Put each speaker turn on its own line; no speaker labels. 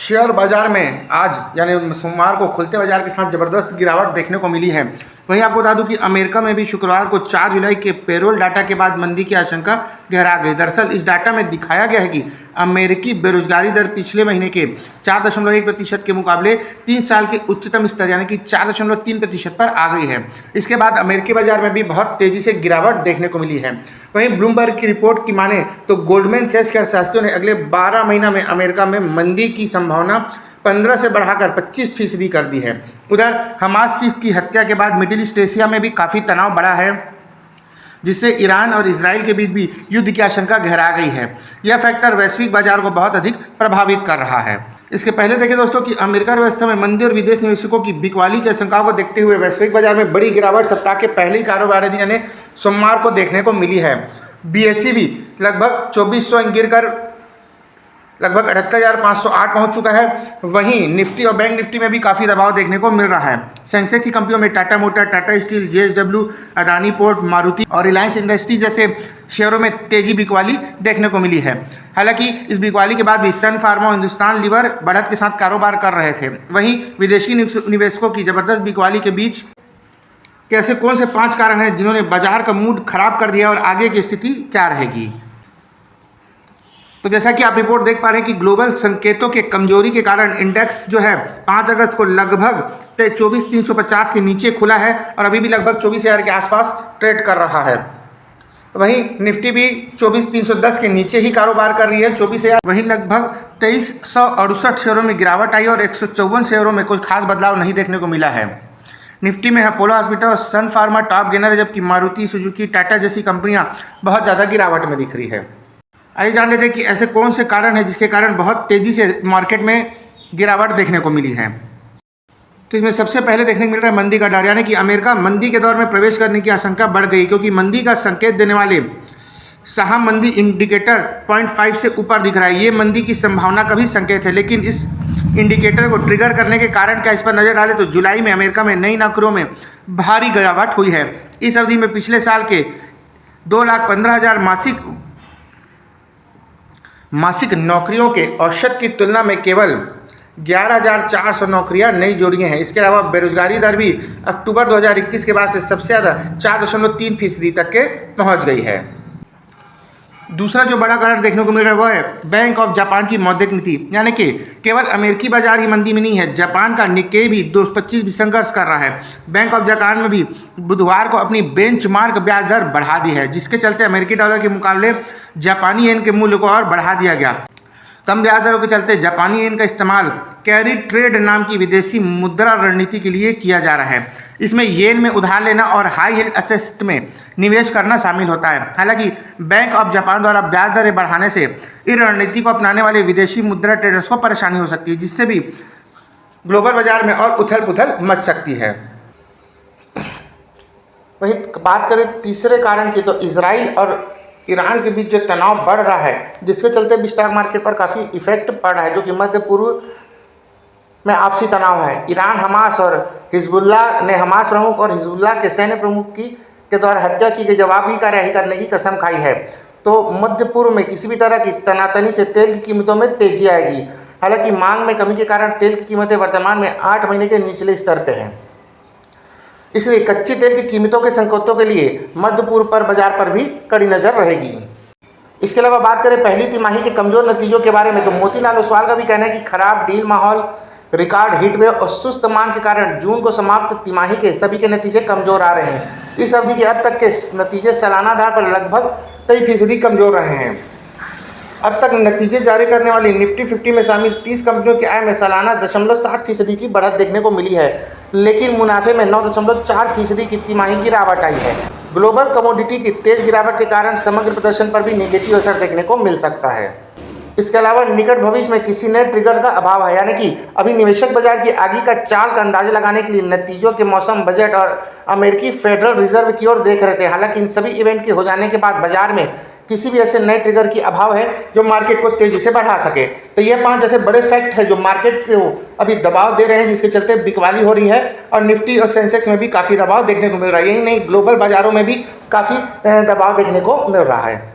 Share बाजार में आज यानी सोमवार को खुलते बाजार के साथ ज़बरदस्त गिरावट देखने को मिली है। वहीं आपको बता दूं कि अमेरिका में भी शुक्रवार को 4 जुलाई के पेरोल डाटा के बाद मंदी की आशंका गहरा गई। दरअसल इस डाटा में दिखाया गया है कि अमेरिकी बेरोजगारी दर पिछले महीने के 4.1% के मुकाबले 3 साल के उच्चतम स्तर यानी कि 4.3% पर आ गई है। इसके बाद अमेरिकी बाजार में भी बहुत तेज़ी से गिरावट देखने को मिली है। वहीं ब्लूमबर्ग की रिपोर्ट की माने तो गोल्डमैन सैक्स के अर्थशास्त्रियों ने अगले 12 महीना में अमेरिका में मंदी की संभावना 15 से बढ़ाकर 25% कर दी है। उधर हमास चीफ की हत्या के बाद मिडिल ईस्ट एशिया में भी काफ़ी तनाव बढ़ा है, जिससे ईरान और इजराइल के बीच भी युद्ध की आशंका गहरा गई है। यह फैक्टर वैश्विक बाजार को बहुत अधिक प्रभावित कर रहा है। इसके पहले देखें दोस्तों कि अमेरिका व्यवस्था में मंदी और विदेश निवेशकों की बिकवाली की आशंकाओं को देखते हुए वैश्विक बाजार में बड़ी गिरावट सप्ताह के पहले ही कारोबारी दिन यानी सोमवार को देखने को मिली है। BSE भी लगभग 2400 गिरकर लगभग 78,508 पहुंच चुका है। वहीं निफ्टी और बैंक निफ्टी में भी काफ़ी दबाव देखने को मिल रहा है। सेंसेक्स की कंपनियों में Tata motor, Tata steel, JSW, Adani port, Maruti और रिलायंस इंडस्ट्रीज जैसे शेयरों में तेजी बिकवाली देखने को मिली है। हालांकि इस बिकवाली के बाद भी सन फार्मा और हिंदुस्तान लीवर बढ़त के साथ कारोबार कर रहे थे। वहीं विदेशी निवेशकों की जबरदस्त बिकवाली के बीच कैसे कौन से 5 कारण हैं जिन्होंने बाजार का मूड खराब कर दिया और आगे की स्थिति क्या रहेगी। तो जैसा कि आप रिपोर्ट देख पा रहे हैं कि ग्लोबल संकेतों के कमजोरी के कारण इंडेक्स जो है 5 अगस्त को लगभग 24,350 के नीचे खुला है और अभी भी लगभग 24,000 के आसपास ट्रेड कर रहा है। वहीं निफ्टी भी 24,310 के नीचे ही कारोबार कर रही है 24,000। वहीं लगभग 2368 शेयरों में गिरावट आई और 154 शेयरों में कोई खास बदलाव नहीं देखने को मिला है। निफ्टी में अपोलो हॉस्पिटल और सन फार्मा टॉप गेनर है, जबकि मारुति, सुजुकी, टाटा जैसी कंपनियां बहुत ज़्यादा गिरावट में दिख रही है। आइए जान लेते हैं कि ऐसे कौन से कारण हैं जिसके कारण बहुत तेज़ी से मार्केट में गिरावट देखने को मिली है। तो इसमें सबसे पहले देखने को मिल रहा है मंदी का डर, यानी कि अमेरिका मंदी के दौर में प्रवेश करने की आशंका बढ़ गई, क्योंकि मंदी का संकेत देने वाले साहम मंदी इंडिकेटर 0.5 से ऊपर दिख रहा है। ये मंदी की संभावना का भी संकेत है, लेकिन इस इंडिकेटर को ट्रिगर करने के कारण क्या, इस पर नज़र डालें तो जुलाई में अमेरिका में नई नौकरियों में भारी गिरावट हुई है। इस अवधि में पिछले साल के 2,15,000 मासिक नौकरियों के औसत की तुलना में केवल 11,400 नौकरियां नई जोड़ी हैं। इसके अलावा बेरोजगारी दर भी अक्टूबर 2021 के बाद से सबसे ज़्यादा 4.3% तक के पहुंच गई है। दूसरा जो बड़ा कारण देखने को मिल रहा है वह है बैंक ऑफ जापान की मौद्रिक नीति, यानी कि केवल अमेरिकी बाजार ही मंदी में नहीं है, जापान का निक्केई भी 225 भी संघर्ष कर रहा है। बैंक ऑफ जापान में भी बुधवार को अपनी बेंचमार्क ब्याज दर बढ़ा दी है, जिसके चलते अमेरिकी डॉलर के मुकाबले जापानी येन के मूल्य को और बढ़ा दिया गया। कम ब्याज दरों के चलते जापानी येन का इस्तेमाल कैरी ट्रेड नाम की विदेशी मुद्रा रणनीति के लिए किया जा रहा है। इसमें येन में उधार लेना और हाई यील्ड एसेट में निवेश करना शामिल होता है। हालांकि बैंक ऑफ जापान द्वारा ब्याज दरें बढ़ाने से इस रणनीति को अपनाने वाले विदेशी मुद्रा ट्रेडर्स को परेशानी हो सकती है, जिससे भी ग्लोबल बाजार में और उथल पुथल मच सकती है। वहीं बात करें तीसरे कारण की, तो इजराइल और ईरान के बीच जो तनाव बढ़ रहा है, जिसके चलते भी स्टॉक मार्केट पर काफ़ी इफेक्ट पड़ रहा है, जो कि मध्य पूर्व में आपसी तनाव है। ईरान, हमास और हिजबुल्लाह ने हमास प्रमुख और हिजबुल्लाह के सैन्य प्रमुख के द्वारा हत्या की गई जवाबी कार्रवाई करने की कसम खाई है। तो मध्य पूर्व में किसी भी तरह की तनातनी से तेल की कीमतों में तेजी आएगी। हालांकि मांग में कमी के कारण तेल की कीमतें वर्तमान में 8 महीने के निचले स्तर पर हैं, इसलिए कच्चे तेल की कीमतों के संकेतों के लिए मध्य पूर्व पर बाजार पर भी कड़ी नज़र रहेगी। इसके अलावा बात करें पहली तिमाही के कमजोर नतीजों के बारे में, तो मोतीलाल ओसवाल का भी कहना है कि खराब डील माहौल, रिकॉर्ड हीट वेव और सुस्त मांग के कारण जून को समाप्त तिमाही के सभी के नतीजे कमजोर आ रहे हैं। इस अवधि के अब तक के नतीजे सालाना आधार पर लगभग 23% कमजोर रहे हैं। अब तक नतीजे जारी करने वाली निफ्टी 50 में शामिल 30 कंपनियों की आय में सालाना 0.7% की बढ़त देखने को मिली है, लेकिन मुनाफे में 9.4% की तिमाही गिरावट आई है। ग्लोबल कमोडिटी की तेज गिरावट के कारण समग्र प्रदर्शन पर भी नेगेटिव असर देखने को मिल सकता है। इसके अलावा निकट भविष्य में किसी नए ट्रिगर का अभाव है, यानी कि अभी निवेशक बाजार की आगे का चाल का अंदाजा लगाने के लिए नतीजों के मौसम, बजट और अमेरिकी फेडरल रिजर्व की ओर देख रहे थे। हालांकि इन सभी इवेंट के हो जाने के बाद बाजार में किसी भी ऐसे नए ट्रिगर की अभाव है जो मार्केट को तेजी से बढ़ा सके। तो ये 5 ऐसे बड़े फैक्ट है जो मार्केट को अभी दबाव दे रहे हैं, जिसके चलते बिकवाली हो रही है और निफ्टी और सेंसेक्स में भी काफ़ी दबाव देखने को मिल रहा है। यही नहीं, ग्लोबल बाजारों में भी काफ़ी दबाव देखने को मिल रहा है।